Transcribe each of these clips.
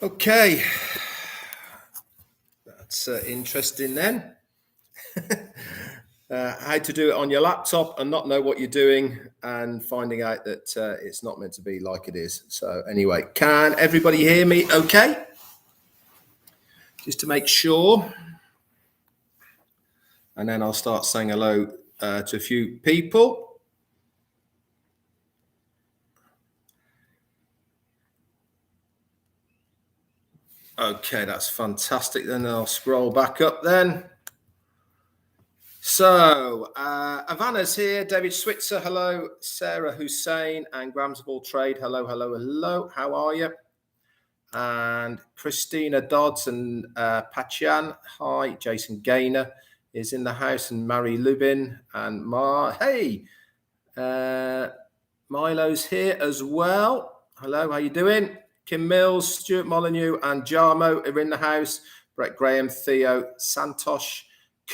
Okay, that's interesting then. How to do it on your laptop and not know what you're doing and finding out that it's not meant to be like it is. So anyway, can everybody hear me okay? Just to make sure. And then I'll start saying hello to a few people. Okay, that's fantastic. Then I'll scroll back up then. So, Havana's here, David Switzer, hello, Sarah Hussein, and Grams of All Trade, hello, hello, hello, how are you? And Christina Dodds and Pachian, hi, Jason Gaynor is in the house, and Mary Lubin, and hey, Milo's here as well, hello, how you doing? Kim Mills, Stuart Molyneux, and Jarmo are in the house, Brett Graham, Theo, Santosh,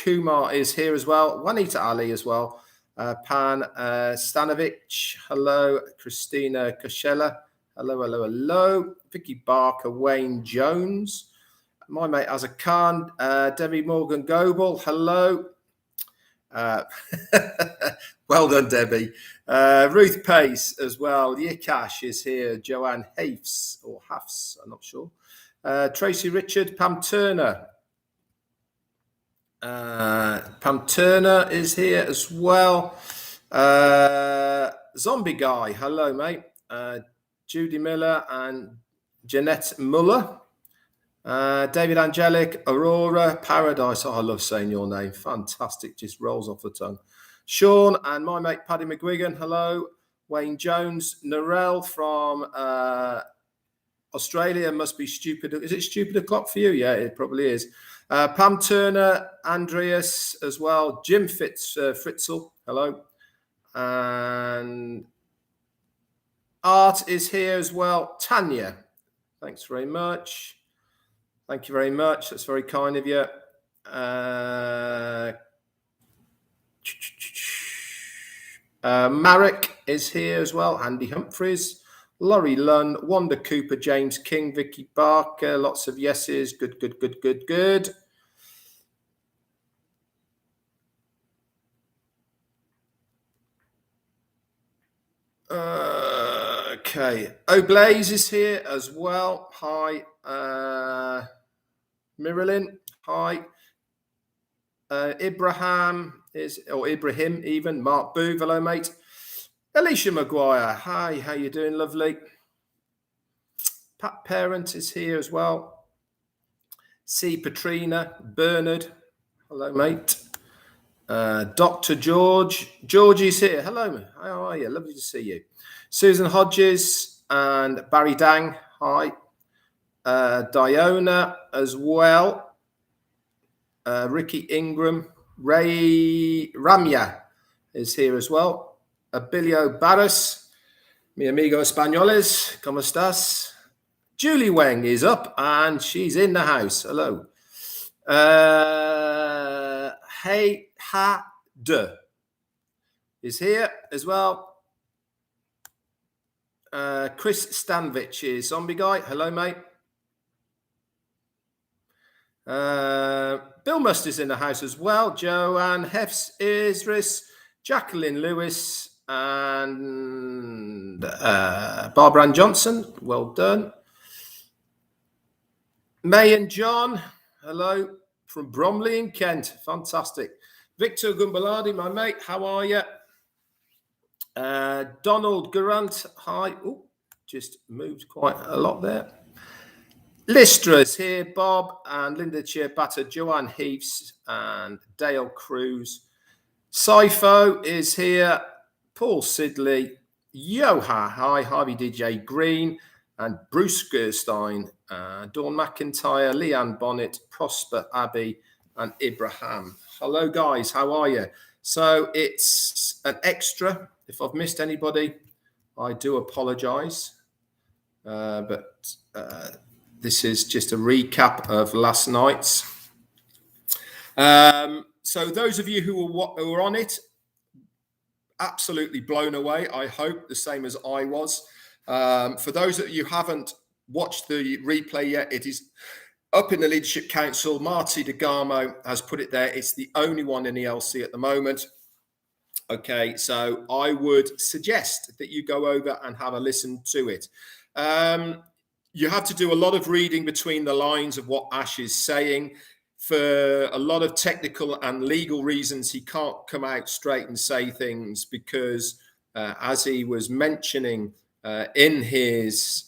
Kumar is here as well. Juanita Ali as well. Pan Stanovic. Hello. Christina Koshela. Hello, hello, hello. Vicky Barker. Wayne Jones. My mate Azar Khan. Debbie Morgan Goebel. Hello. Well done, Debbie. Ruth Pace as well. Yikash is here. Joanne Hafs or Hafs, I'm not sure. Tracy Richard. Pam Turner. Pam Turner is here as well. Zombie Guy, hello, mate. Judy Miller and Jeanette Muller. David Angelic, Aurora, Paradise. Oh, I love saying your name. Fantastic. Just rolls off the tongue. Sean and my mate Paddy McGuigan, hello. Wayne Jones, Narelle from Australia. Must be stupid. Is it stupid o'clock for you? Yeah, it probably is. Pam Turner, Andreas as well, Jim Fritzl, hello. And Art is here as well. Tanya, thanks very much. Thank you very much. That's very kind of you. Marek is here as well. Andy Humphreys. Laurie Lunn, Wanda Cooper, James King, Vicky Barker, lots of yeses. Good, good, good, good, good. Okay. O'Blaze is here as well. Hi. Marilyn. Hi. Ibrahim even. Mark Booth, hello, mate. Alicia Maguire, hi, how you doing, lovely? Pat Parent is here as well. C. Patrina, Bernard, hello, mate. Dr. Georgie's here, hello, how are you? Lovely to see you. Susan Hodges and Barry Dang, hi. Diona as well. Ricky Ingram, Ray Ramya is here as well. Abilio Barras, mi amigo españoles, ¿cómo estás? Julie Weng is up and she's in the house. Hello. Hey Ha De is here as well. Chris Stanvich is Zombie Guy. Hello, mate. Bill Must is in the house as well. Joanne Hefs Isris, Jacqueline Lewis, and Barbara Ann Johnson. Well done. May and John, hello, from Bromley in Kent. Fantastic. Victor Gumbaladi, my mate, how are you? Donald Garant, hi. Oh, just moved quite a lot there. Listra's here, Bob and Linda Chiabata, Joanne Heaves and Dale Cruz. Sifo is here, Paul Sidley, Yoha, hi, Harvey DJ Green, and Bruce Gerstein, Dawn McIntyre, Leanne Bonnet, Prosper Abbey, and Ibrahim. Hello, guys, how are you? So it's an extra. If I've missed anybody, I do apologise. But this is just a recap of last night's. So those of you who were on it, absolutely blown away. I hope the same as I was. For those that you haven't watched the replay yet, it is up in the Leadership Council. Marty DeGarmo has put it there. It's the only one in the LC at the moment. Okay, so I would suggest that you go over and have a listen to it. You have to do a lot of reading between the lines of what Ash is saying. For a lot of technical and legal reasons, he can't come out straight and say things because, as he was mentioning in his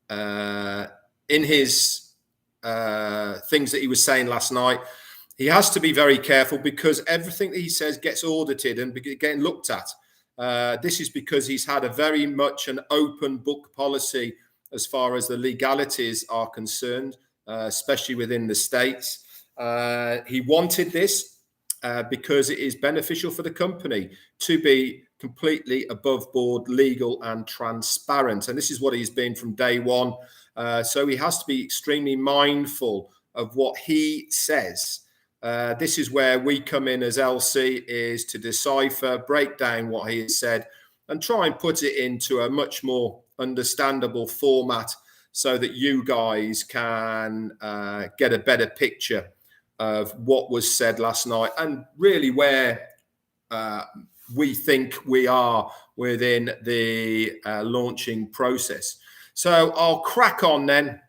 things that he was saying last night, he has to be very careful because everything that he says gets audited and getting looked at. This is because he's had a very much an open book policy as far as the legalities are concerned, especially within the States. He wanted this because it is beneficial for the company to be completely above board, legal and transparent. And this is what he's been from day one. So he has to be extremely mindful of what he says. This is where we come in as LC, is to decipher, break down what he has said and try and put it into a much more understandable format so that you guys can get a better picture of what was said last night and really where we think we are within the launching process. So I'll crack on then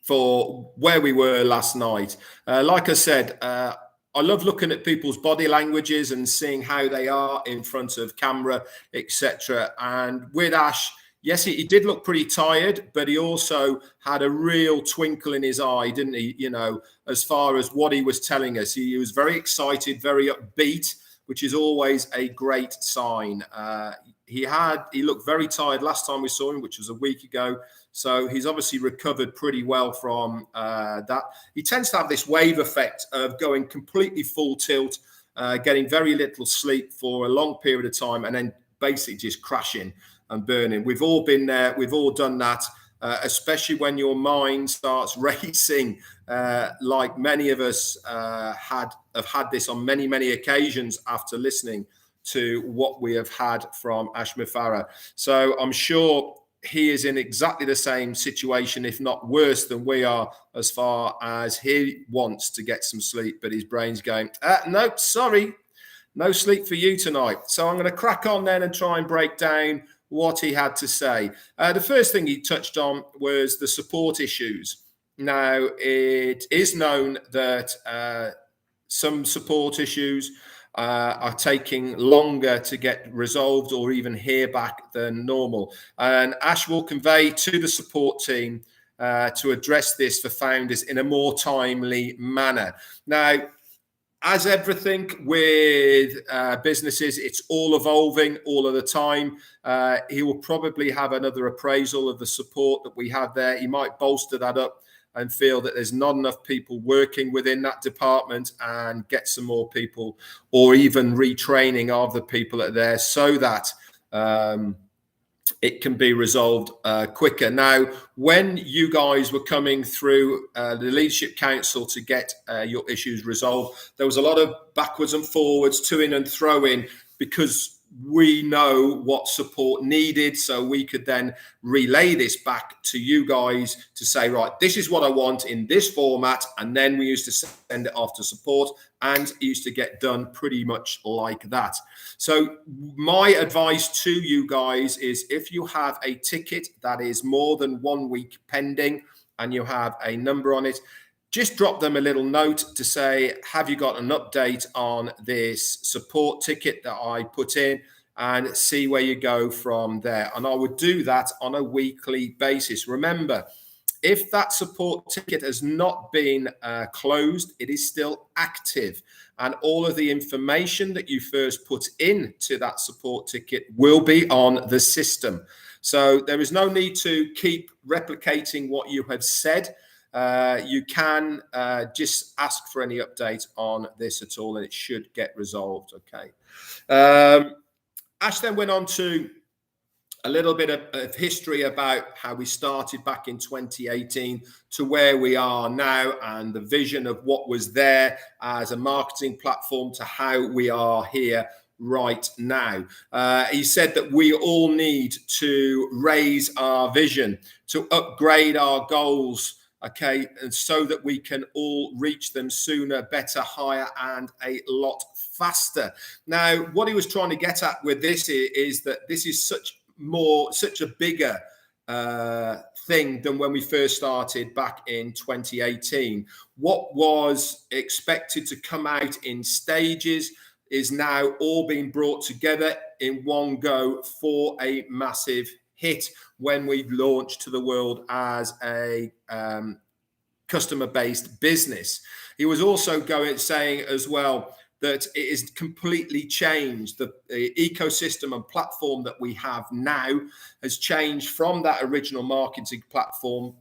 for where we were last night. Like I said, I love looking at people's body languages and seeing how they are in front of camera, etc. And with Ash, yes, he did look pretty tired, but he also had a real twinkle in his eye, didn't he? You know, as far as what he was telling us, he was very excited, very upbeat, which is always a great sign. He looked very tired last time we saw him, which was a week ago. So he's obviously recovered pretty well from that. He tends to have this wave effect of going completely full tilt, getting very little sleep for a long period of time, and then basically just crashing and burning. We've all been there. We've all done that, especially when your mind starts racing, like many of us have had this on many, many occasions after listening to what we have had from Ash Mufareh. So I'm sure he is in exactly the same situation, if not worse than we are, as far as he wants to get some sleep, but his brain's going, no, sorry, no sleep for you tonight. So I'm going to crack on then and try and break down what he had to say. The first thing he touched on was the support issues. Now, it is known that some support issues are taking longer to get resolved or even hear back than normal. And Ash will convey to the support team to address this for founders in a more timely manner. Now, as everything with businesses, it's all evolving all of the time. He will probably have another appraisal of the support that we have there. He might bolster that up and feel that there's not enough people working within that department and get some more people, or even retraining of the people that are there so that it can be resolved quicker. Now, when you guys were coming through the Leadership Council to get your issues resolved, there was a lot of backwards and forwards, to-in and throw-in, because we know what support needed, so we could then relay this back to you guys to say, right, this is what I want in this format, and then we used to send it off to support, and it used to get done pretty much like that. So my advice to you guys is, if you have a ticket that is more than 1 week pending and you have a number on it, just drop them a little note to say, have you got an update on this support ticket that I put in, and see where you go from there. And I would do that on a weekly basis. Remember, if that support ticket has not been closed, it is still active. And all of the information that you first put into that support ticket will be on the system. So there is no need to keep replicating what you have said. You can just ask for any update on this at all, and it should get resolved. Okay. Ash then went on to a little bit of history about how we started back in 2018 to where we are now, and the vision of what was there as a marketing platform to how we are here right now. He said that we all need to raise our vision, to upgrade our goals, okay, and so that we can all reach them sooner, better, higher, and a lot faster. Now, what he was trying to get at with this is that this is such a bigger thing than when we first started back in 2018. What was expected to come out in stages is now all being brought together in one go for a massive hit when we launch to the world as a customer-based business. He was also saying as well that it is completely changed. The ecosystem and platform that we have now has changed from that original marketing platform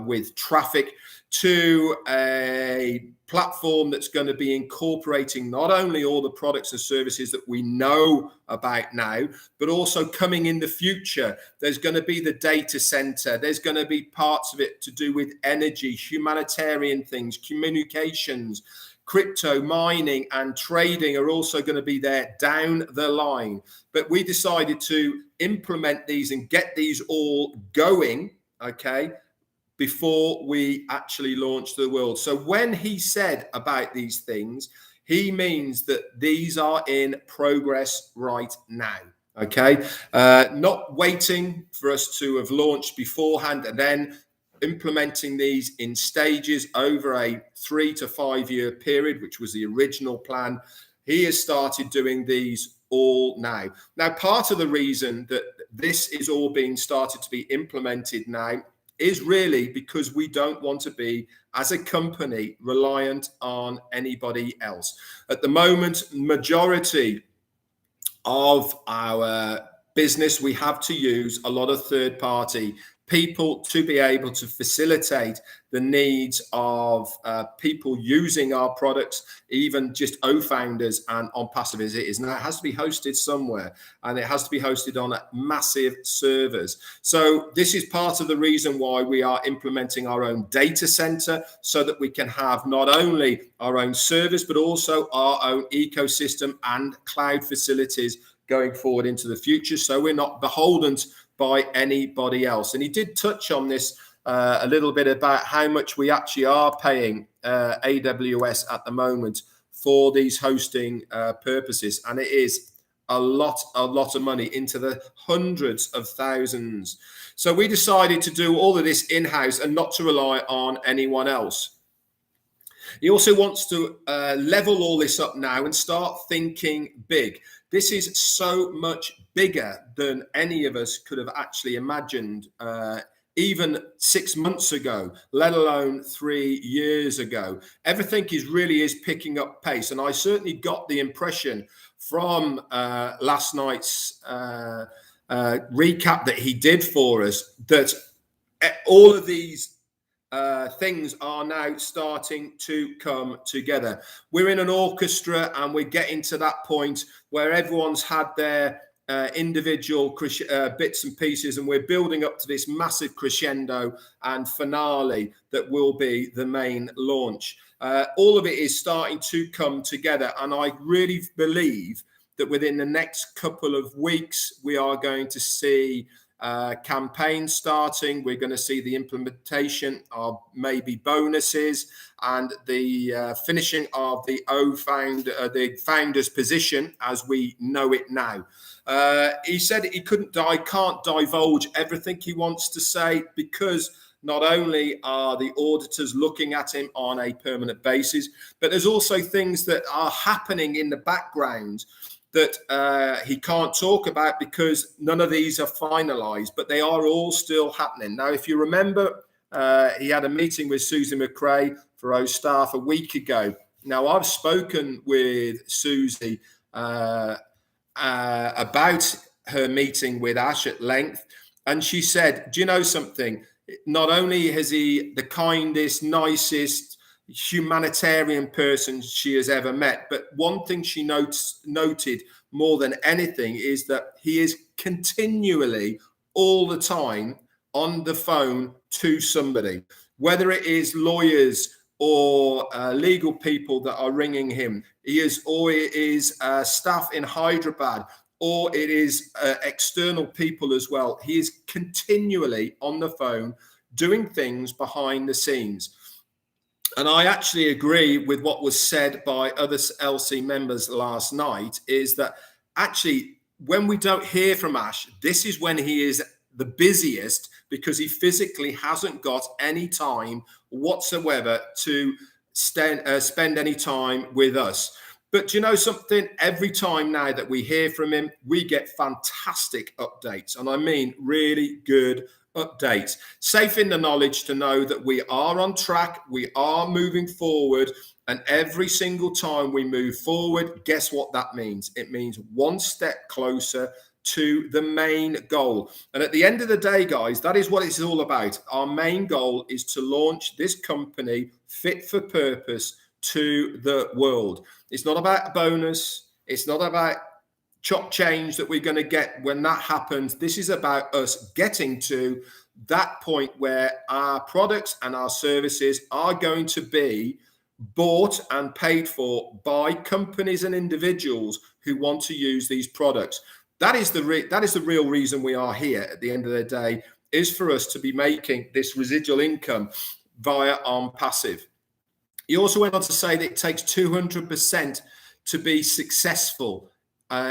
with traffic to a platform that's going to be incorporating not only all the products and services that we know about now, but also coming in the future. There's going to be the data center. There's going to be parts of it to do with energy, humanitarian things, communications, crypto, mining, and trading are also going to be there down the line. But we decided to implement these and get these all going, okay, before we actually launch to the world. So when he said about these things, he means that these are in progress right now. Okay, not waiting for us to have launched beforehand and then implementing these in stages over a 3 to 5 year period, which was the original plan. He has started doing these all now. Now, part of the reason that this is all being started to be implemented now is really because we don't want to be, as a company, reliant on anybody else. At the moment, majority of our business, we have to use a lot of third-party people to be able to facilitate the needs of people using our products, even just O-founders and on passive as it is. Now, it has to be hosted somewhere, and it has to be hosted on massive servers. So this is part of the reason why we are implementing our own data center, so that we can have not only our own servers, but also our own ecosystem and cloud facilities going forward into the future. So we're not beholden by anybody else. And he did touch on this a little bit about how much we actually are paying AWS at the moment for these hosting purposes. And it is a lot of money, into the hundreds of thousands. So we decided to do all of this in-house and not to rely on anyone else. He also wants to level all this up now and start thinking big. This is so much bigger than any of us could have actually imagined even 6 months ago, let alone 3 years ago. Everything really is picking up pace. And I certainly got the impression from last night's recap that he did for us that all of these things are now starting to come together. We're in an orchestra and we're getting to that point where everyone's had their individual bits and pieces, and we're building up to this massive crescendo and finale that will be the main launch. All of it is starting to come together, and I really believe that within the next couple of weeks we are going to see campaign starting. We're going to see the implementation of maybe bonuses and the finishing of the the founder's position as we know it now. He said he can't divulge everything he wants to say, because not only are the auditors looking at him on a permanent basis, but there's also things that are happening in the background that he can't talk about because none of these are finalized, but they are all still happening. Now, if you remember, he had a meeting with Susie McRae for our staff a week ago. Now, I've spoken with Susie about her meeting with Ash at length, and she said, do you know something? Not only has he the kindest, nicest, humanitarian person she has ever met, but one thing she noted more than anything is that he is continually, all the time, on the phone to somebody, whether it is lawyers or legal people that are ringing him. Or it is staff in Hyderabad, or it is external people as well. He is continually on the phone doing things behind the scenes. And I actually agree with what was said by other LC members last night, is that actually when we don't hear from Ash, this is when he is the busiest, because he physically hasn't got any time whatsoever to spend any time with us. But you know something? Every time now that we hear from him, we get fantastic updates. And I mean really good updates. Safe in the knowledge to know that we are on track, we are moving forward. And every single time we move forward, guess what that means? It means one step closer to the main goal. And at the end of the day, guys, that is what it's all about. Our main goal is to launch this company fit for purpose to the world. It's not about a bonus. It's not about chop change that we're going to get when that happens. This is about us getting to that point where our products and our services are going to be bought and paid for by companies and individuals who want to use these products. That is the real reason we are here at the end of the day, is for us to be making this residual income via OnPassive. He also went on to say that it takes 200% to be successful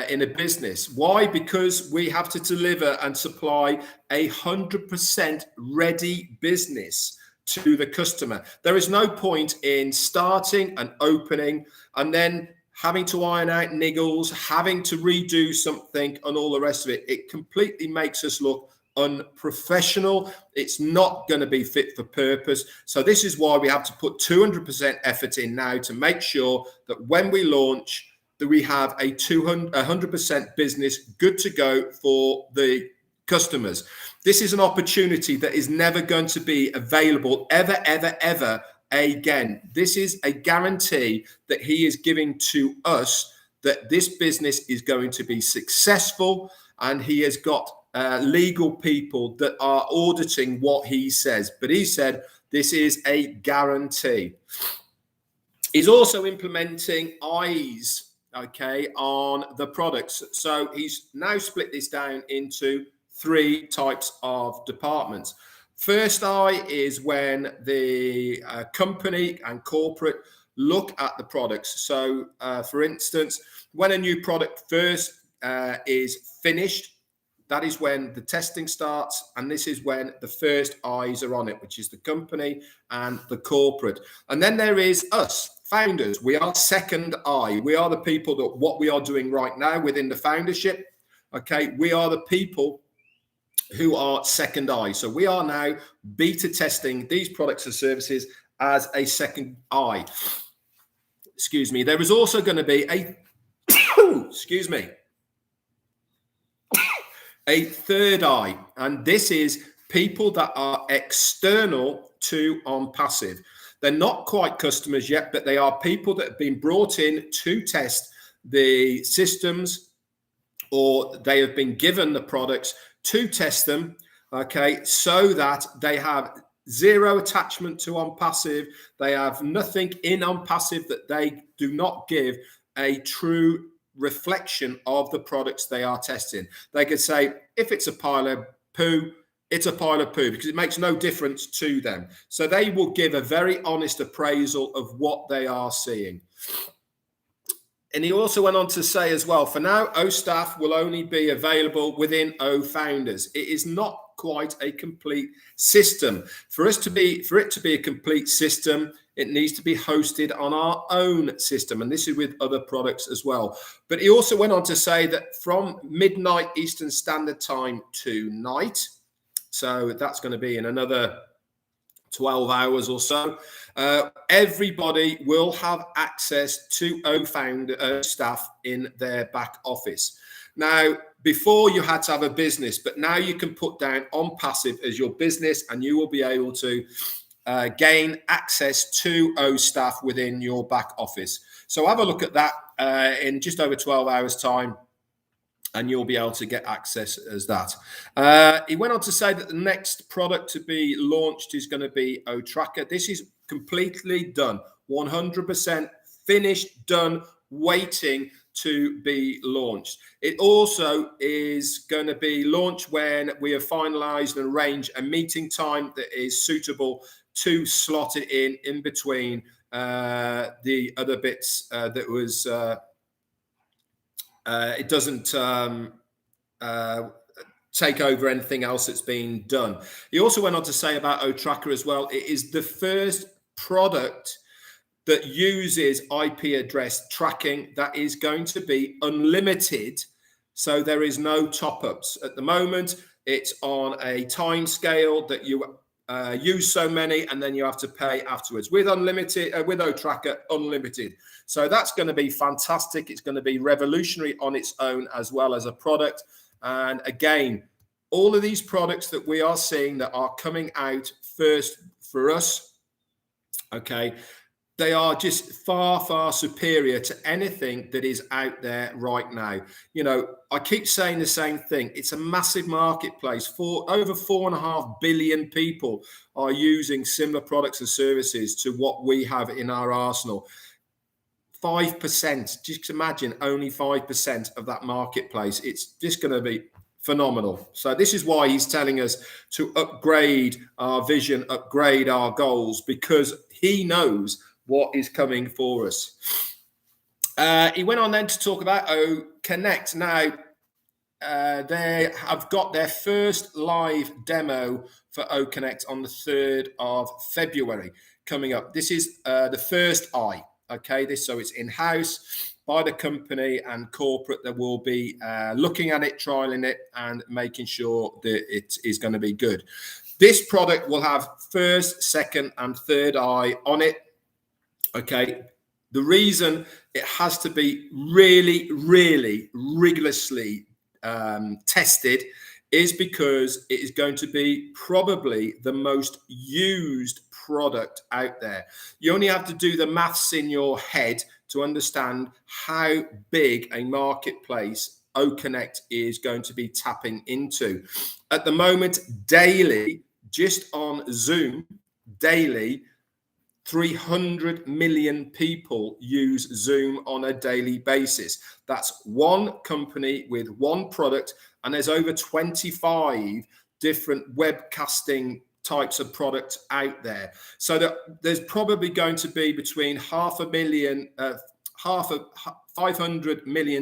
in a business. Why? Because we have to deliver and supply 100% ready business to the customer. There is no point in starting and opening and then having to iron out niggles, having to redo something and all the rest of it. It completely makes us look unprofessional. It's not going to be fit for purpose. So this is why we have to put 200% effort in now to make sure that when we launch, that we have a 100% business good to go for the customers. This is an opportunity that is never going to be available ever again. This is a guarantee that he is giving to us that this business is going to be successful, and he has got legal people that are auditing what he says. But he said this is a guarantee. He's also implementing eyes, okay, on the products. So he's now split this down into 3 types of departments. First eye is when the company and corporate look at the products. So, for instance, when a new product first is finished, that is when the testing starts, and this is when the first eyes are on it, which is the company and the corporate. And then there is us, founders. We are second eye. We are the people that what we are doing right now within the foundership, okay, we are the people who are second eye. So we are now beta testing these products and services as a second eye. Excuse me. There is also going to be a, excuse me, a third eye. And this is people that are external to OnPassive. They're not quite customers yet, but they are people that have been brought in to test the systems, or they have been given the products to test them, okay, so that they have zero attachment to OnPassive. They have nothing in OnPassive that they do not give a true reflection of the products they are testing. They could say, if it's a pile of poo, it's a pile of poo, because it makes no difference to them. So they will give a very honest appraisal of what they are seeing. And he also went on to say as well, for now, OStaff will only be available within OFounders. It is not quite a complete system. For it to be a complete system, it needs to be hosted on our own system. And this is with other products as well. But he also went on to say that from midnight Eastern Standard Time tonight, so that's going to be in another 12 hours or so, everybody will have access to OStaff in their back office. Now, before you had to have a business, but now you can put down OnPassive as your business, and you will be able to gain access to OStaff within your back office. So have a look at that in just over 12 hours time, and you'll be able to get access as that. He went on to say that the next product to be launched is going to be OTracker. This is completely done, 100% finished, done, waiting to be launched. It also is going to be launched when we have finalized and arranged a meeting time that is suitable to slot it in between the other bits that was it doesn't take over anything else that's been done. He also went on to say about OTracker as well, it is the first product that uses IP address tracking that is going to be unlimited. So there is no top-ups. At the moment, it's on a time scale that you use so many and then you have to pay afterwards. With unlimited, with OTracker, unlimited. So that's going to be fantastic. It's going to be revolutionary on its own as well as a product. And again, all of these products that we are seeing that are coming out first for us, okay, they are just far, far superior to anything that is out there right now. You know, I keep saying the same thing. It's a massive marketplace. Over 4.5 billion people are using similar products and services to what we have in our arsenal. 5%, just imagine only 5% of that marketplace. It's just going to be phenomenal. So this is why he's telling us to upgrade our vision, upgrade our goals, because he knows what is coming for us. He went on then to talk about OConnect. Now, they have got their first live demo for OConnect on the 3rd of February coming up. This is the first eye. Okay, so it's in-house by the company and corporate that will be looking at it, trialing it, and making sure that it is going to be good. This product will have first, second, and third eye on it. Okay, the reason it has to be really, really rigorously tested is because it is going to be probably the most used product out there. You only have to do the maths in your head to understand how big a marketplace OConnect is going to be tapping into. At the moment, daily, just on Zoom, daily, 300 million people use Zoom on a daily basis. That's one company with one product, and there's over 25 different webcasting types of products out there. So that there's probably going to be between 500 million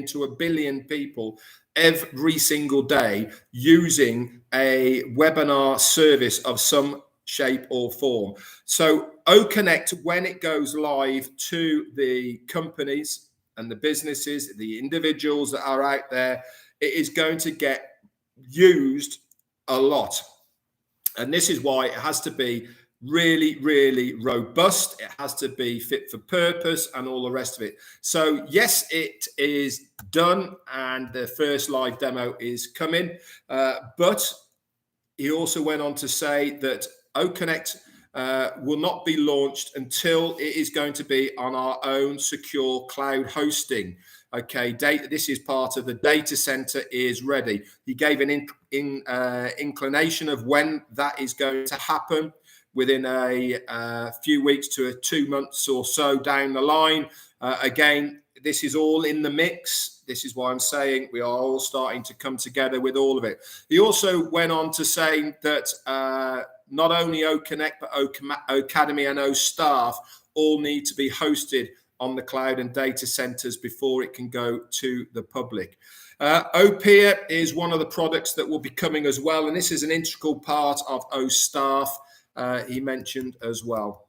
to 1 billion people every single day using a webinar service of some shape or form. So OConnect, when it goes live to the companies and the businesses, the individuals that are out there, it is going to get used a lot. And this is why it has to be really, really robust. It has to be fit for purpose and all the rest of it. So yes, it is done and the first live demo is coming. But he also went on to say that OConnect will not be launched until it is going to be on our own secure cloud hosting. Okay, this is part of the data center is ready. He gave an inclination of when that is going to happen within a few weeks to 2 months or so down the line. Again, this is all in the mix. This is why I'm saying we are all starting to come together with all of it. He also went on to say that not only OConnect, but Ocademy and OStaff all need to be hosted on the cloud and data centers before it can go to the public. Opia is one of the products that will be coming as well, and this is an integral part of OStaff, he mentioned as well.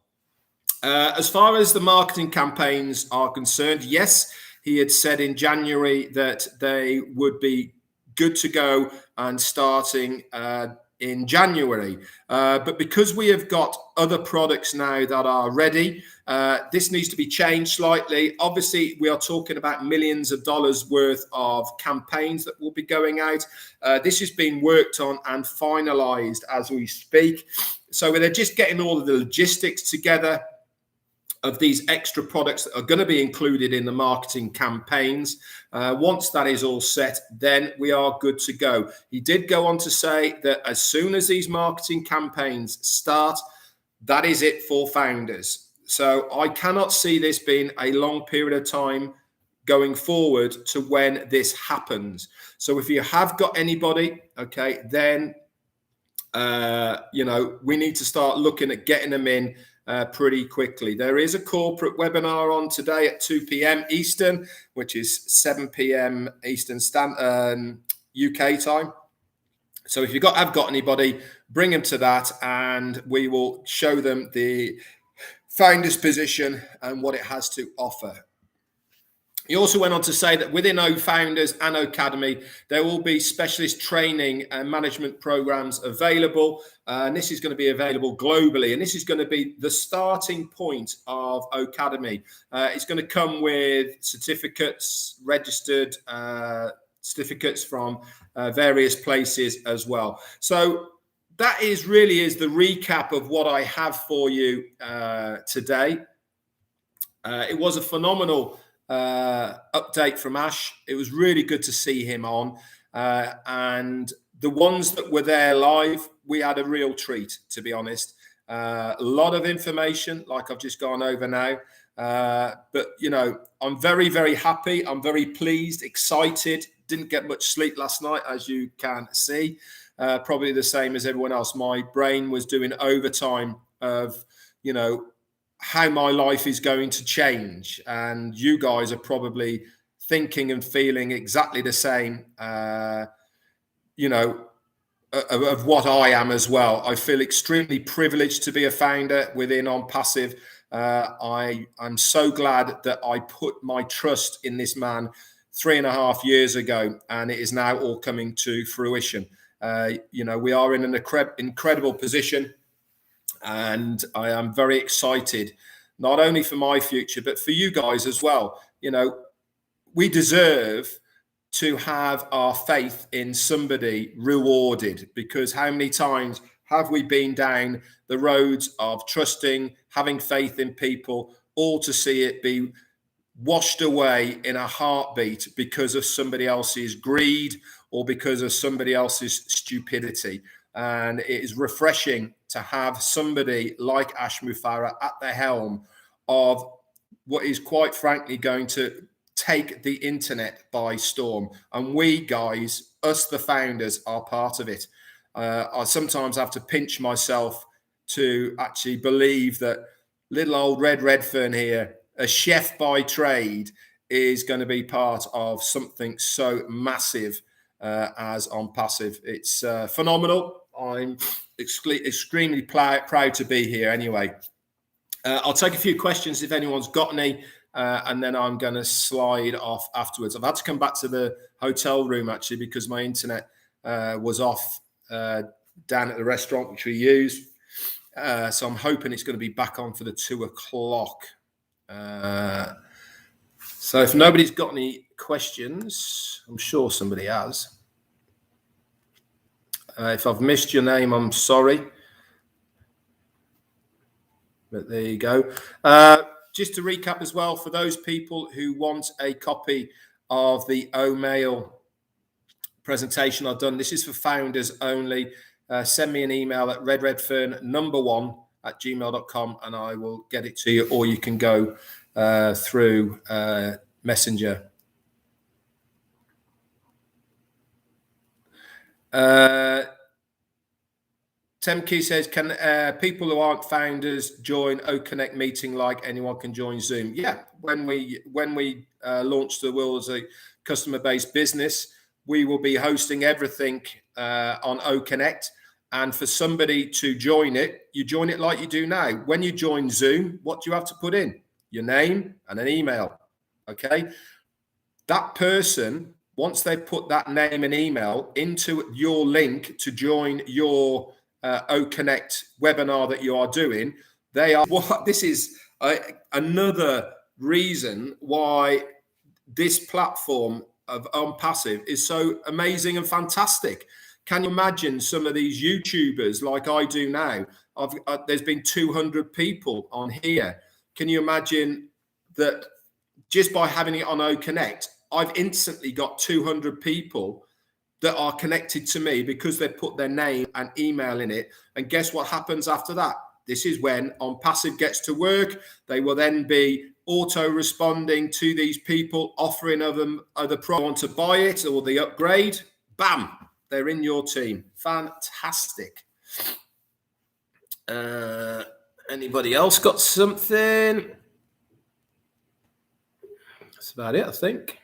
As far as the marketing campaigns are concerned, yes, he had said in January that they would be good to go and starting in January. But because we have got other products now that are ready, this needs to be changed slightly. Obviously, we are talking about millions of dollars worth of campaigns that will be going out. This is being worked on and finalized as we speak. So they're just getting all of the logistics together of these extra products that are going to be included in the marketing campaigns. Once that is all set, then we are good to go. He did go on to say that as soon as these marketing campaigns start, that is it for founders. So I cannot see this being a long period of time going forward to when this happens. So if you have got anybody, okay, then we need to start looking at getting them in pretty quickly. There is a corporate webinar on today at 2 p.m. Eastern, which is 7 p.m. Eastern UK time. So if have got anybody, bring them to that, and we will show them the founder's position and what it has to offer. He also went on to say that within Founders and Academy, there will be specialist training and management programs available. And this is going to be available globally. And this is going to be the starting point of Academy. It's going to come with certificates, registered certificates from various places as well. So that really is the recap of what I have for you today. It was a phenomenal update from Ash. It was really good to see him on, and the ones that were there live, we had a real treat, to be honest. A lot of information, like I've just gone over now, but I'm very, very happy. I'm very pleased, excited. Didn't get much sleep last night, as you can see. Probably the same as everyone else. My brain was doing overtime of how my life is going to change, and you guys are probably thinking and feeling exactly the same of what I am as well. I feel extremely privileged to be a founder within OnPassive. I'm so glad that I put my trust in this man 3.5 years ago, and it is now all coming to fruition. We are in an incredible position. And I am very excited, not only for my future, but for you guys as well. We deserve to have our faith in somebody rewarded, because how many times have we been down the roads of trusting, having faith in people, all to see it be washed away in a heartbeat because of somebody else's greed or because of somebody else's stupidity. And it is refreshing to have somebody like Ash Mufareh at the helm of what is quite frankly going to take the internet by storm. And we guys, us the founders, are part of it. I sometimes have to pinch myself to actually believe that little old Red Redfern here, a chef by trade, is going to be part of something so massive as OnPassive. It's phenomenal. I'm extremely proud to be here anyway. I'll take a few questions if anyone's got any, and then I'm going to slide off afterwards. I've had to come back to the hotel room actually because my internet was off down at the restaurant which we use. So I'm hoping it's going to be back on for the 2 o'clock. So if nobody's got any questions, I'm sure somebody has. If I've missed your name, I'm sorry. But there you go. Just to recap as well, for those people who want a copy of the OMail presentation I've done, this is for founders only. Send me an email at redredfern1@gmail.com and I will get it to you, or you can go through Messenger. Temke says, can people who aren't founders join OConnect meeting like anyone can join Zoom? Yeah, when we launch the world as a customer-based business, we will be hosting everything on OConnect. And for somebody to join it, you join it like you do now. When you join Zoom, what do you have to put in? Your name and an email, okay? That person, once they put that name and email into your link to join your OConnect webinar that you are doing, they are what this is another reason why this platform of OnPassive is so amazing and fantastic. Can you imagine some of these YouTubers like I do now? There's been 200 people on here. Can you imagine that just by having it on OConnect, I've instantly got 200 people that are connected to me because they put their name and email in it. And guess what happens after that? This is when On Passive gets to work. They will then be auto-responding to these people, offering them other products want to buy it or the upgrade. Bam, they're in your team. Fantastic. Anybody else got something? That's about it, I think.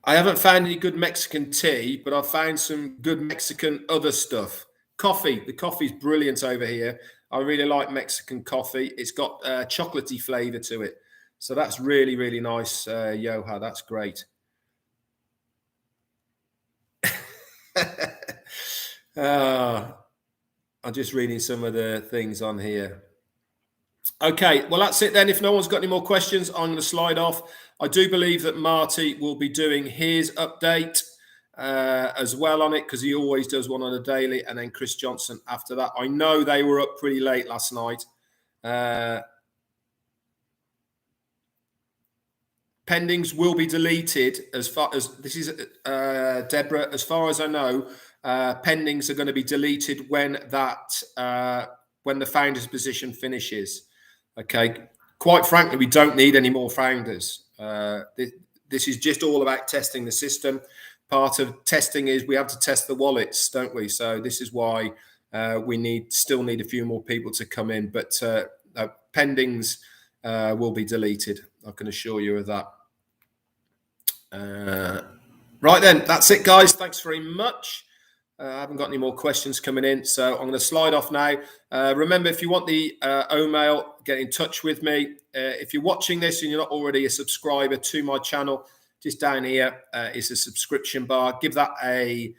I haven't found any good Mexican tea, but I've found some good Mexican other stuff. Coffee. The coffee's brilliant over here. I really like Mexican coffee. It's got a chocolatey flavor to it. So that's really, really nice, Yoha. That's great. I'm just reading some of the things on here. Okay, well, that's it then. If no one's got any more questions, I'm going to slide off. I do believe that Marty will be doing his update as well on it, because he always does one on a daily, and then Chris Johnson after that. I know they were up pretty late last night. Pendings will be deleted as far as this is Deborah. As far as I know, pendings are going to be deleted when that when the founder's position finishes. Okay, quite frankly, we don't need any more founders. This is just all about testing the system. Part of testing is we have to test the wallets, don't we? So this is why we still need a few more people to come in. But pendings will be deleted. I can assure you of that. Right then, that's it, guys. Thanks very much. I haven't got any more questions coming in, so I'm going to slide off now. Remember, if you want the OMail, get in touch with me. If you're watching this and you're not already a subscriber to my channel, just down here is a subscription bar. Give that a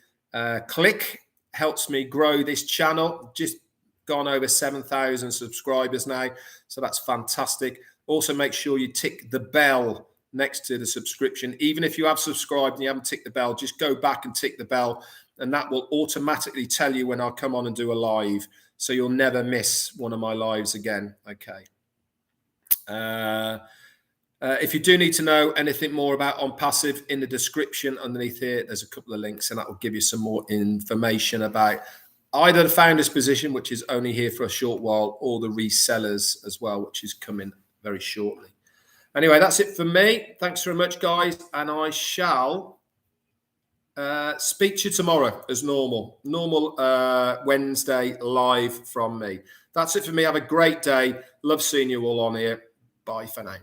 click. Helps me grow this channel. Just gone over 7,000 subscribers now, so that's fantastic. Also, make sure you tick the bell next to the subscription. Even if you have subscribed and you haven't ticked the bell, just go back and tick the bell, and that will automatically tell you when I come on and do a live, so you'll never miss one of my lives again. Okay. If you do need to know anything more about On Passive, in the description underneath here, there's a couple of links, and that will give you some more information about either the founder's position, which is only here for a short while, or the resellers as well, which is coming very shortly. Anyway, that's it for me. Thanks very much, guys, and I shall speak to you tomorrow as normal. Wednesday live from me. That's it for me. Have a great day. Love seeing you all on here. Bye for now.